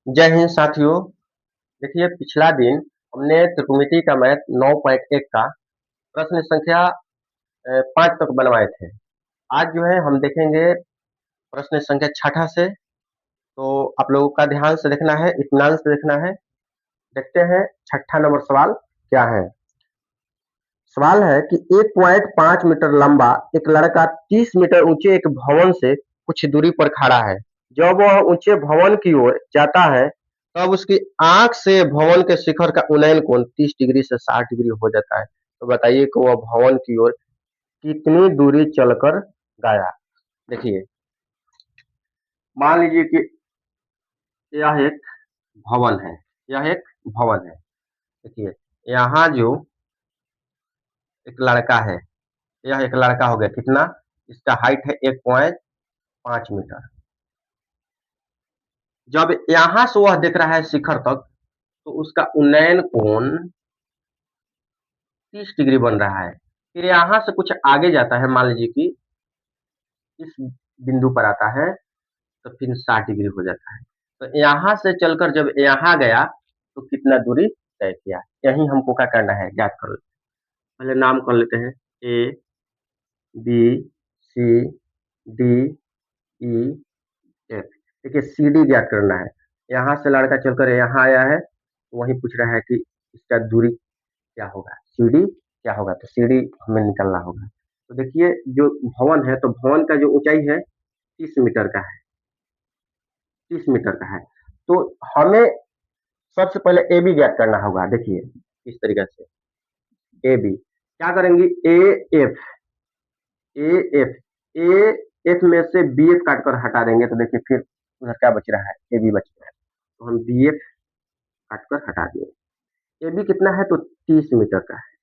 जय हिंद साथियों। देखिए, पिछला दिन हमने त्रिकोणमिति का मैथ 9.1 का प्रश्न संख्या 5 तक बनवाए थे। आज जो है हम देखेंगे प्रश्न संख्या छठा से। तो आप लोगों का ध्यान से देखना है, इत्मीनान से देखना है। देखते हैं छठा नंबर सवाल क्या है। सवाल है कि 1.5 मीटर लंबा एक लड़का 30 मीटर ऊंचे एक भवन से कुछ दूरी पर खड़ा है। जब वह ऊंचे भवन की ओर जाता है तब उसकी आंख से भवन के शिखर का उन्नयन कोण 30 डिग्री से 60 डिग्री हो जाता है। तो बताइए कि वह भवन की ओर कितनी दूरी चलकर गया। देखिए, मान लीजिए कि यह एक भवन है। यह एक भवन है। देखिए, यहाँ जो एक लड़का है, यह एक लड़का हो गया कितना, इसका हाइट है 1.5 मीटर। जब यहां से वह देख रहा है शिखर तक तो उसका उन्नयन कोण 30 डिग्री बन रहा है। फिर यहां से कुछ आगे जाता है, मान लीजिए कि इस बिंदु पर आता है तो फिर 60 डिग्री हो जाता है। तो यहां से चलकर जब यहाँ गया तो कितना दूरी तय किया, यही हमको क्या करना है, ज्ञात कर लेते हैं। पहले नाम कर लेते हैं A B C D E F. देखिए, सी डी ज्ञात करना है। यहाँ से लड़का चलकर यहाँ आया है तो वही पूछ रहा है कि इसका दूरी क्या होगा, सी डी क्या होगा। तो सी डी हमें निकलना होगा। तो देखिए, जो भवन है तो भवन का जो ऊंचाई है 30 मीटर का है। 30 मीटर का है। तो हमें सबसे पहले ए बी ज्ञात करना होगा। देखिए इस तरीके से ए बी क्या करेंगे, A F A F A F में से बी एफ काट कर हटा देंगे तो देखिए फिर उधर क्या बच रहा है, ए बी बच रहा है। तो हम बी एफ काट कर हटा दिए। ए बी कितना है तो 30 मीटर का है।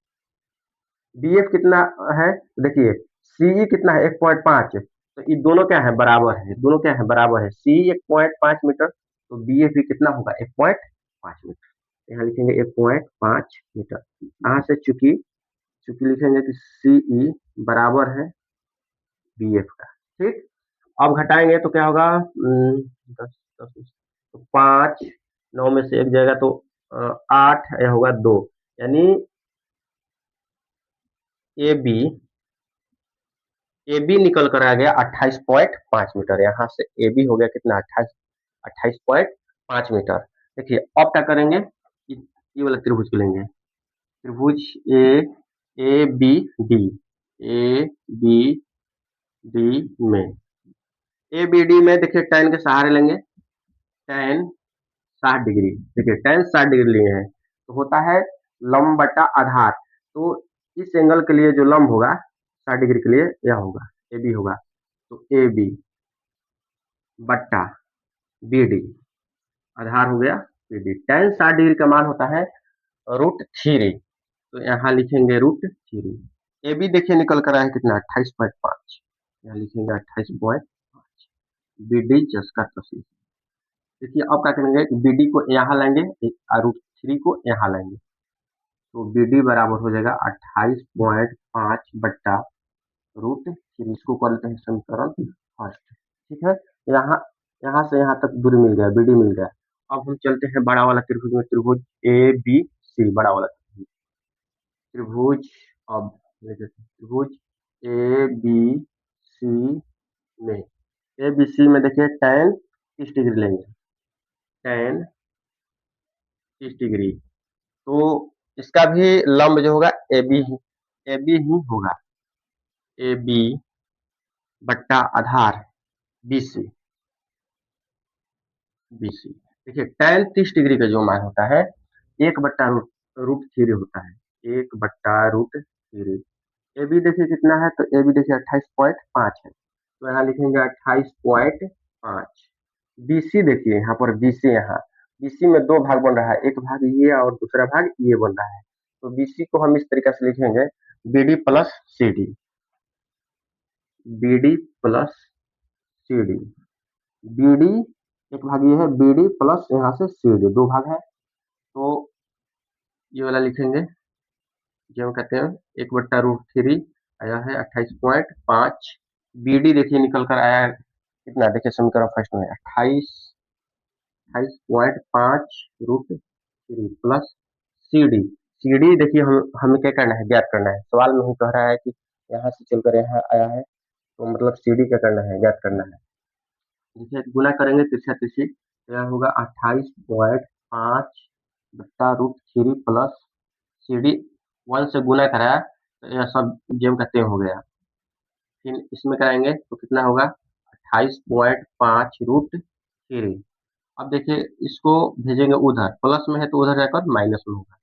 बी एफ कितना है तो देखिए सीई कितना है 1.5। तो ये दोनों क्या है, बराबर है। दोनों क्या है, बराबर है। सी 1.5 मीटर तो बी एफ भी कितना होगा 1.5 मीटर। यहाँ लिखेंगे 1.5 मीटर। यहाँ से चूंकि चूंकि लिखेंगे कि सीई बराबर है बी एफ का। ठीक, अब घटाएंगे तो क्या होगा, 10 10 तो 5, 9 में से एक जाएगा तो 8, यह होगा 2। यानी ए बी ए बी निकल कर आ गया 28.5 मीटर। यहाँ से ए बी हो गया कितना, 28.5 मीटर। देखिए अब क्या करेंगे, ये वाला त्रिभुज को लेंगे। त्रिभुज A A B D A B D में ए बी डी में देखिए tan के सहारे लेंगे। tan 60 degree. देखिए tan 60 डिग्री लिए हैं तो होता है लंब बटा आधार। तो इस एंगल के लिए जो लंब होगा 60 डिग्री के लिए यह होगा ए बी होगा। तो ए बी बट्टा बी डी, आधार हो गया बी डी। tan 60 डिग्री का मान होता है √3। तो यहाँ लिखेंगे √3। ए बी देखिए निकल कर आया है कितना, 28.5। यहाँ लिखेंगे 28.5। बी डी जस का तस। देखिए अब क्या करेंगे, बी डी को यहाँ लाएंगे और √3 को यहाँ लाएंगे। तो बी डी बराबर हो जाएगा 28.5 बट्टा √3। इसको कर लेते हैं समीकरण फर्स्ट। ठीक है, यहाँ यहाँ से यहाँ तक दूरी मिल गया, बी डी मिल गया। अब हम चलते हैं बड़ा वाला त्रिभुज में, त्रिभुज ए बी सी, बड़ा वाला त्रिभुज। अब त्रिभुज ए बी सी में, ए बी सी में देखिए tan 30 डिग्री लेंगे। tan 30 डिग्री तो इसका भी लंब जो होगा ए बी ही होगा। ए बी बट्टा आधार बी सी। बी सी देखिए tan 30 डिग्री का जो मान होता है 1/√3 होता है। 1/√3। ए बी देखिए कितना है, तो ए बी देखिए 28.5 है। तो यहाँ लिखेंगे 28.5। बी सी देखिए यहाँ पर, बी सी यहाँ बी सी में दो भाग बन रहा है, एक भाग ये और दूसरा भाग ये बन रहा है। तो बी सी को हम इस तरीके से लिखेंगे B D plus C D. B D plus C D. B D एक भाग ये है, बी डी प्लस यहाँ से सी डी, दो भाग है। तो ये वाला लिखेंगे जो कहते हैं 1/√3 आया है 28.5। बी डी देखिए निकल कर आया है कितना, देखिए समीकरण फर्स्ट में 28 28.5√3 प्लस CD। CD देखिए हमें क्या करना है, ज्ञात करना है। सवाल में ही कह रहा है कि यहाँ से चलकर यहाँ आया है, तो मतलब CD क्या करना है, ज्ञात करना है। देखिए गुना करेंगे तिरछा तिरछी, तो यह होगा 28.5/√3 प्लस CD 1 से गुना कराया तो यह सब जेम का तेम हो गया। फिर इसमें कराएंगे तो कितना होगा 28.5√3। अब देखिए इसको भेजेंगे उधर, प्लस में है तो उधर जाकर माइनस में होगा,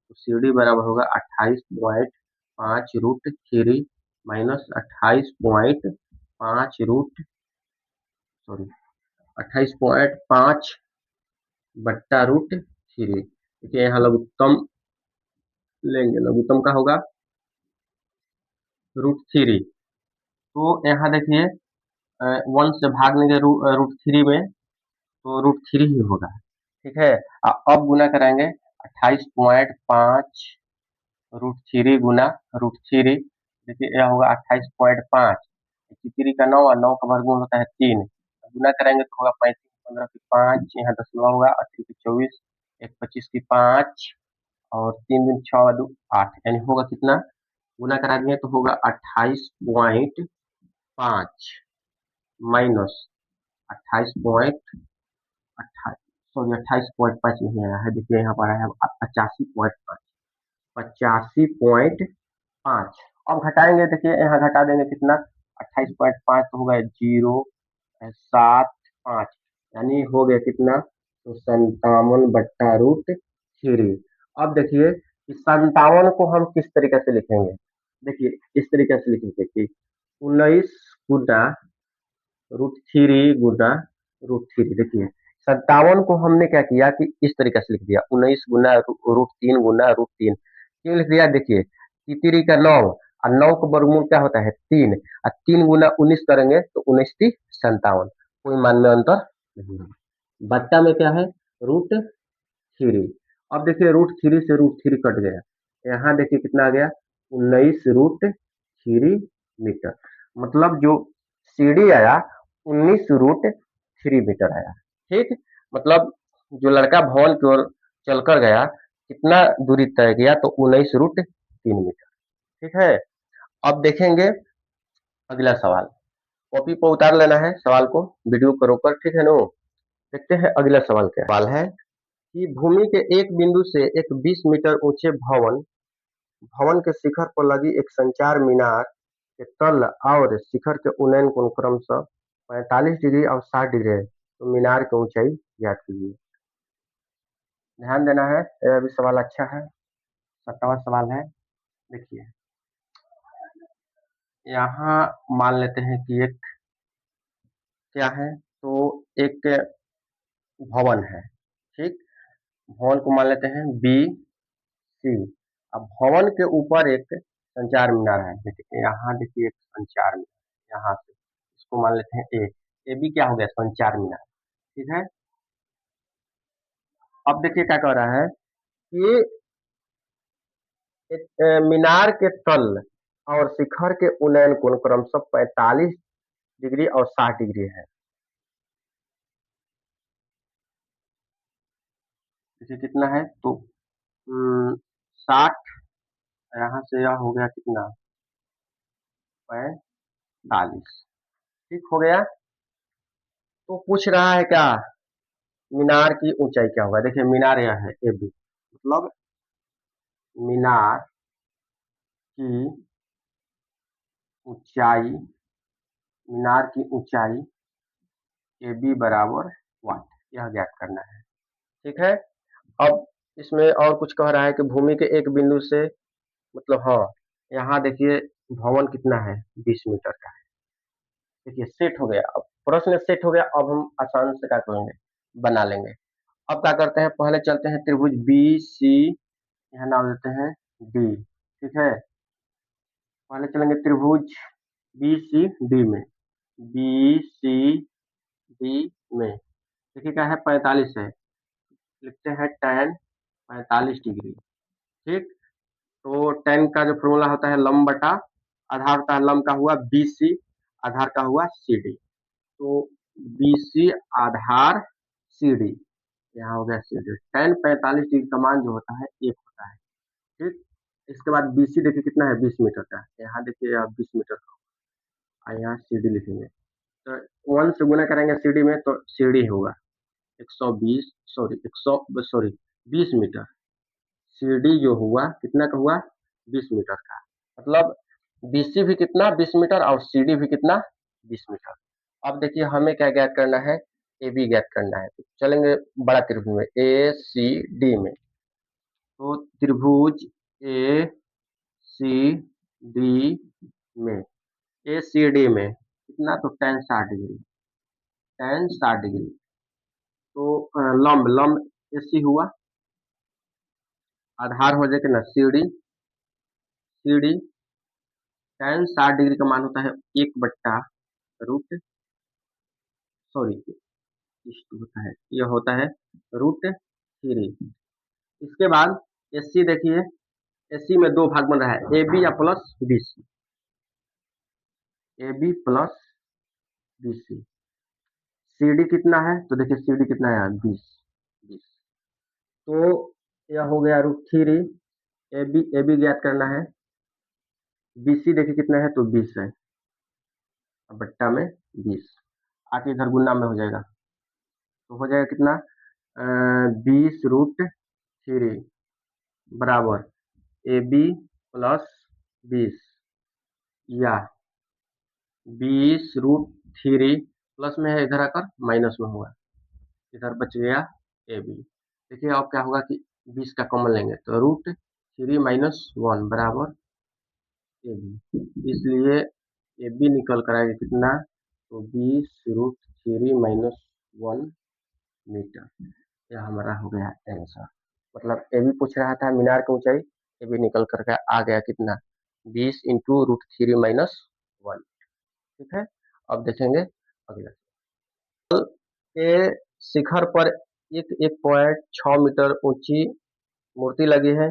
तो CD बराबर होगा 28.5√3 माइनस 28.5/√3। देखिए यहाँ लघुत्तम लेंगे, लघुत्तम का होगा √3। तो यहाँ देखिए 1 से भाग देंगे √3 में, तो √3 ही होगा। ठीक है, अब गुना कराएंगे 28.5√3 गुना √3। देखिए यह होगा 28.5, 3 का 9 और 9 का वर्गमूल होता है 3, गुना करेंगे तो होगा 35, 15 की 5, यहाँ दशमलव होगा, 80 की 24, 1 25 की 5 और 3 दूनी 6 और 2 8, यानी होगा कितना, गुना करा दिए तो होगा 28.5 माइनस 28.5 नहीं आया है, देखिए यहाँ पर आया है 85.5, 85.5। अब घटाएंगे, देखिए यहाँ घटा देंगे कितना, 28.5 तो होगा 0.75, यानी हो गया कितना, तो 57/√3। अब देखिए इस 57 को हम किस तरीके से लिखेंगे, देखिए इस तरीके से लिखेंगे कि 19 गुना √3 गुना √3। देखिए 57 को हमने क्या किया कि इस तरीके से लिख दिया, 19 गुना √3 गुना √3, क्यों लिख दिया, देखिए तितरी का 9 और 9 का वर्गमूल क्या होता है 3, और 3 गुना 19 करेंगे तो 19 3 57, कोई मान में अंतर नहीं है। बट्टा में क्या है √3। अब देखिए √3 से √3 कट गया, यहाँ देखिए कितना आ गया 19√3 मीटर, मतलब जो CD आया 19√3 मीटर आया। ठीक, मतलब जो लड़का भवन की ओर चलकर गया कितना दूरी तय किया, तो 19√3 मीटर। ठीक है, अब देखेंगे अगला सवाल, कॉपी पर उतार लेना है सवाल को, वीडियो को रोककर, ठीक है नो। देखते हैं अगला सवाल क्या सवाल है कि भूमि के एक बिंदु से एक 20 मीटर ऊंचे भवन भवन के शिखर पर लगी एक संचार मीनार के तल और शिखर के उन्नयन कोण क्रमशः 45 डिग्री और 60 डिग्री है, तो मीनार की ऊंचाई ज्ञात कीजिए। ध्यान देना है, यह भी सवाल अच्छा है, 7वां सवाल है। देखिए यहाँ मान लेते हैं कि एक क्या है, तो एक भवन है। ठीक, भवन को मान लेते हैं BC। अब भवन के ऊपर एक संचार मीनार है, देखिए यहाँ देखिए एक संचार मीनार, यहाँ से इसको मान लेते हैं ए बी क्या हो गया संचार मीनार। ठीक है, अब देखिए क्या कह रहा है कि मीनार के तल और शिखर के उन्नयन कोण क्रमशः 45 डिग्री और 60 डिग्री है। देखिए कितना है, तो 60, यहाँ से यह हो गया कितना 45। ठीक हो गया, तो पूछ रहा है क्या, मीनार की ऊंचाई क्या होगा। देखिए मीनार यह है AB, मतलब मीनार की ऊंचाई, मीनार की ऊंचाई AB बराबर 1, यह ज्ञात करना है। ठीक है, अब इसमें और कुछ कह रहा है कि भूमि के एक बिंदु से, मतलब हाँ यहाँ देखिए भवन कितना है 20 मीटर का है। देखिए सेट हो गया, अब प्रश्न सेट हो गया, अब हम आसान से क्या करेंगे, बना लेंगे। अब क्या करते हैं, पहले चलते हैं त्रिभुज BC, यहाँ नाम देते हैं D। ठीक है, पहले चलेंगे त्रिभुज BCD में, BCD में देखिए क्या है 45 है, लिखते हैं tan 45 डिग्री। ठीक, तो tan का जो फॉर्मूला होता है लंब बटा आधार होता है, लंब का हुआ BC, आधार का हुआ CD, तो BC आधार CD यहाँ हो गया सी डी। tan 45 डिग्री का मान जो होता है 1 होता है। ठीक, इसके बाद बी सी देखिए कितना है, 20 मीटर का। यहाँ देखिए आप 20 मीटर का, और यहाँ सी डी लिखेंगे तो 1 से गुना करेंगे सी डी में, तो सी डी होगा 120, sorry 100, sorry 20 metre. C D जो हुआ कितना का हुआ, 20 मीटर का। मतलब बी सी भी कितना, 20 मीटर, और सी डी भी कितना, 20 मीटर। अब देखिए हमें क्या ज्ञात करना है, ए बी ज्ञात करना है। तो चलेंगे बड़ा त्रिभुज में, ए सी डी में। तो त्रिभुज ए सी डी में, ए सी डी में कितना, तो tan 60 डिग्री, tan 60 डिग्री। तो लंब लंब ए सी हुआ, आधार हो जाएगा ना C D. C D tan 60 degree का मान होता है 1/रूट, सॉरी इस होता है, ये होता है √3। इसके बाद एस सी देखिए, एस सी में दो भाग बन रहा है, ए बी या plus B C, A B plus B C. C D कितना है, तो देखिए सी डी कितना है, 20। तो यह हो गया √3। ए बी ज्ञात करना है, बी सी देखिए कितना है, तो 20 है, अब बट्टा में 20, आके इधर गुना में हो जाएगा, तो हो जाएगा कितना, 20√3 बराबर ए बी प्लस 20, या 20√3 प्लस में है, इधर आकर माइनस में होगा, इधर बच गया ए बी। देखिए अब क्या होगा कि 20 का कॉमन लेंगे, तो √3 - 1 बराबर ए बी, इसलिए ए बी निकल कर आएगा कितना, तो 20√3 - 1 मीटर। यह हमारा हो गया आंसर। मतलब ए बी पूछ रहा था मीनार की ऊंचाई, ए बी निकल करके आ गया कितना, 20 इंटू √3 - 1। ठीक है, अब देखेंगे अगला के शिखर पर एक 1.6 मीटर ऊंची मूर्ति लगी है।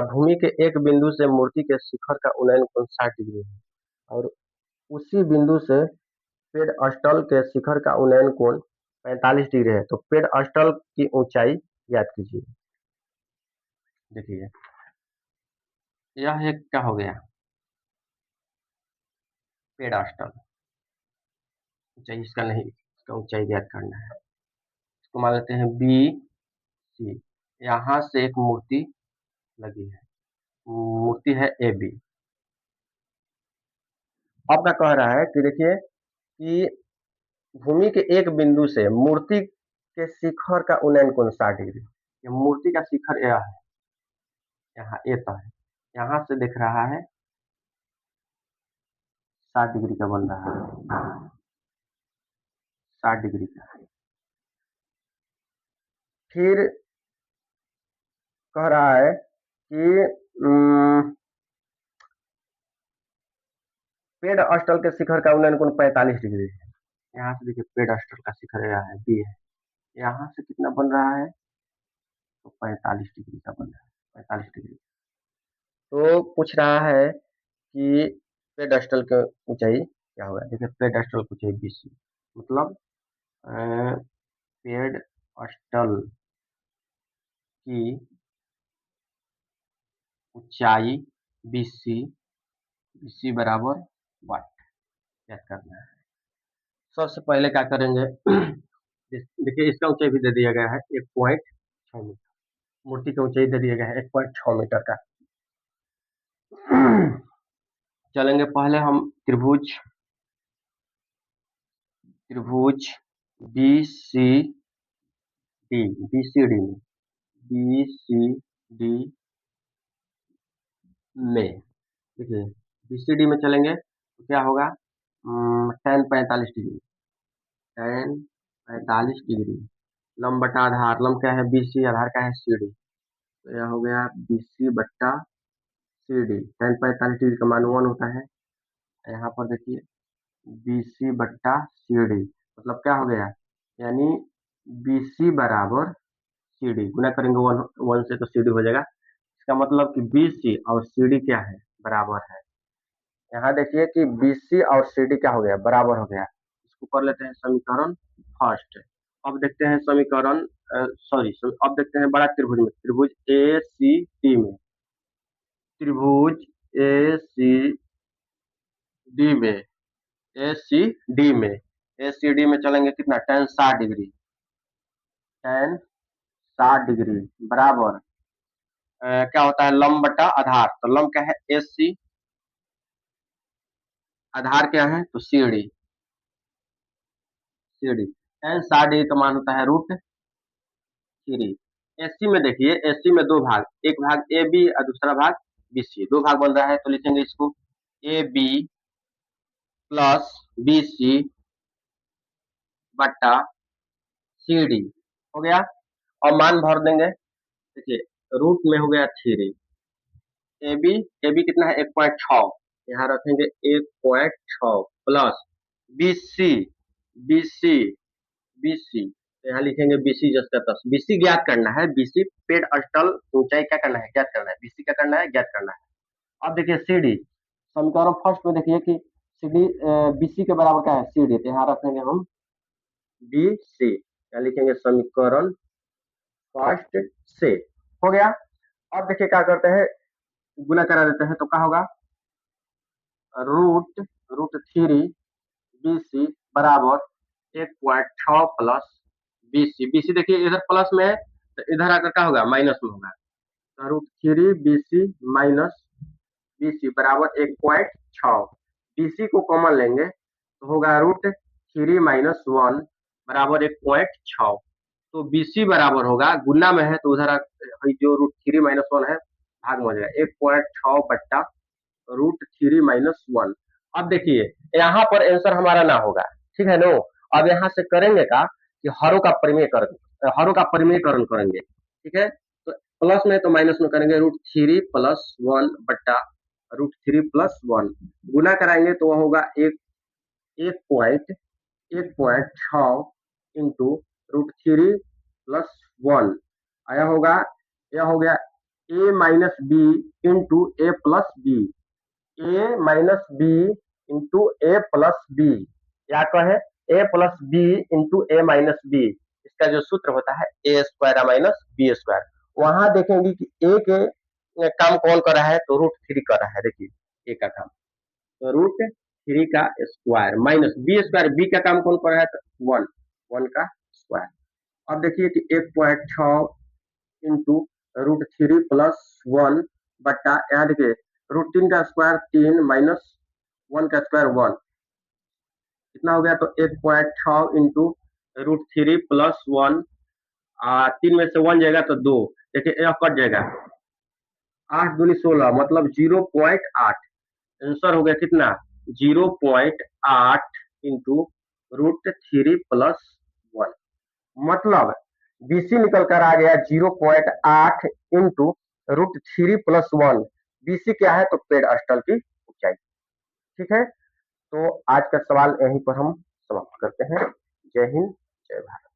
भूमि के एक बिंदु से मूर्ति के शिखर का उन्नयन कोण 60 डिग्री है, और उसी बिंदु से पेड़ अष्टल के शिखर का उन्नयन कोण 45 डिग्री है। तो पेड़ अष्टल की ऊंचाई ज्ञात कीजिए। देखिए यह एक क्या हो गया, पेड़ अष्टल, ऊंचाई इसका नहीं, इसका ऊंचाई ज्ञात करना है। इसको मान लेते हैं बी सी। यहाँ से एक मूर्ति लगी है, मूर्ति है ए बी। अब क्या कह रहा है कि देखिए कि भूमि के एक बिंदु से मूर्ति के शिखर का उन्नयन कोण 60 डिग्री। ये मूर्ति का शिखर यह है, यहाँ ए तक है, यहाँ से दिख रहा है 60 डिग्री का बन रहा है, 60 डिग्री का। फिर कह रहा है कि पेड़ अष्टल के शिखर का उन्नयन कोण 45 डिग्री है। यहाँ से देखिए पेड़ अष्टल का शिखर यह है, बी है, यहाँ से कितना बन रहा है, तो 45 डिग्री का बन रहा है, 45 डिग्री। तो पूछ रहा है कि पेडेस्टल की ऊंचाई क्या होगा। देखिए पेडेस्टल की ऊंचाई 20, मतलब पेडेस्टल की ऊंचाई 20 बराबर वाट याद करना है। सबसे पहले क्या करेंगे, देखिए इसका ऊंचाई भी दे दिया गया है 1.6 मीटर, मूर्ति की ऊंचाई दे दिया गया है 1.6 मीटर का। चलेंगे पहले हम त्रिभुज B C D, B C D में, बी सी डी में देखिए बी सी डी में चलेंगे तो क्या होगा, tan 45 डिग्री, tan 45 डिग्री, लंब बटा आधार, लंब क्या है बी सी, आधार क्या है सी डी, तो यह हो गया बी सी बट्टा सी डी। tan 45 डिग्री का मान 1 होता है, यहाँ पर देखिए बी सी बट्टा सी डी, मतलब क्या हो गया, यानी बी सी बराबर सी डी, गुना करेंगे 1 से तो सी डी हो जाएगा। इसका मतलब कि बी सी और सी डी क्या है, बराबर है। यहाँ देखिए कि बी सी और सी डी क्या हो गया, बराबर हो गया। इसको कर लेते हैं समीकरण फर्स्ट। अब देखते हैं समीकरण सॉरी, अब देखते हैं बड़ा त्रिभुज में, त्रिभुज ए सी डी में, त्रिभुज ए सी डी में, ए सी डी में, ए सी डी में चलेंगे कितना, tan 60 डिग्री, tan 60 डिग्री बराबर क्या होता है, लंब बटा आधार। तो लंब क्या है, ए सी, आधार क्या है, तो C D, C D, tan 60 degree का मान होता है √3। एससी में देखिए, एससी में दो भाग, एक भाग ए बी और दूसरा भाग बी सी, दो भाग बन रहा है, तो लिखेंगे इसको A B plus B C बट्टा सी डी, हो गया। और मान भर देंगे, देखिए रूट में हो गया 3, ए बी कितना है, 1.6, यहाँ रखेंगे 1.6 plus B C, B C, B C, तो यहाँ लिखेंगे बी सी जस का तस, बी सी ज्ञात करना है, बी सी पेड़ अष्टल ऊंचाई क्या करना है, ज्ञात करना है, बी सी क्या करना है, ज्ञात करना है। अब देखिए सी डी, समीकरण फर्स्ट में देखिए कि सी डी बी सी के बराबर क्या है, सी डी, तो यहाँ रखेंगे हम बी सी, यहाँ लिखेंगे समीकरण फर्स्ट से, हो गया। अब देखिए क्या करते हैं, गुना करा देते हैं, तो क्या होगा, रूट रूट 3 बी सी बराबर 1.6 plus B C, B C देखिए इधर प्लस में है, तो इधर आकर क्या होगा, माइनस में होगा, तो √3 B C minus B C बराबर 1.6, बी सी को कॉमन लेंगे तो होगा √3 माइनस 1 बराबर 1.6, तो बी सी बराबर होगा, गुना में है तो उधर जो √3 माइनस 1 है भाग में हो जाएगा, 1.6 बट्टा √3 माइनस 1। अब देखिए यहाँ पर आंसर हमारा ना होगा, ठीक है नो। अब यहाँ से करेंगे का कि हरों का परिमेयकरण करेंगे, ठीक है, तो प्लस में तो माइनस में करेंगे, √3 प्लस 1 बट्टा √3 प्लस 1, गुना कराएंगे तो वह होगा 1.6 इंटू √3 प्लस 1, आया होगा, यह हो गया a minus B into A plus B, A minus B into A plus B, या कहे A plus B into A minus B, इसका जो सूत्र होता है A square minus B square. वहां देखेंगे कि ए के काम कौन कर रहा है, तो √3 कर रहा है, देखिए ए का काम, तो √3 का square minus B square, B का काम कौन कर रहा है, तो 1 का स्क्वायर। अब देखिए कि 1.6 इंटू √3 प्लस 1 बट्टा, यहाँ देखिए √3 का स्क्वायर 3 माइनस 1 का स्क्वायर 1, कितना हो गया, तो 1.6 इंटू √3 प्लस 1, 3 में से 1 जाएगा तो 2, देखिए यह कट जाएगा, 8 दूनी 16 मतलब 0.8, आंसर हो गया कितना, 0.8 इंटू √3 प्लस 1, मतलब बीसी निकल कर आ गया 0.8 इंटू √3 प्लस 1, बीसी क्या है, तो पेड़ अष्टल की ऊंचाई, ठीक है। तो आज का सवाल यहीं पर हम समाप्त करते हैं। जय हिंद, जय भारत।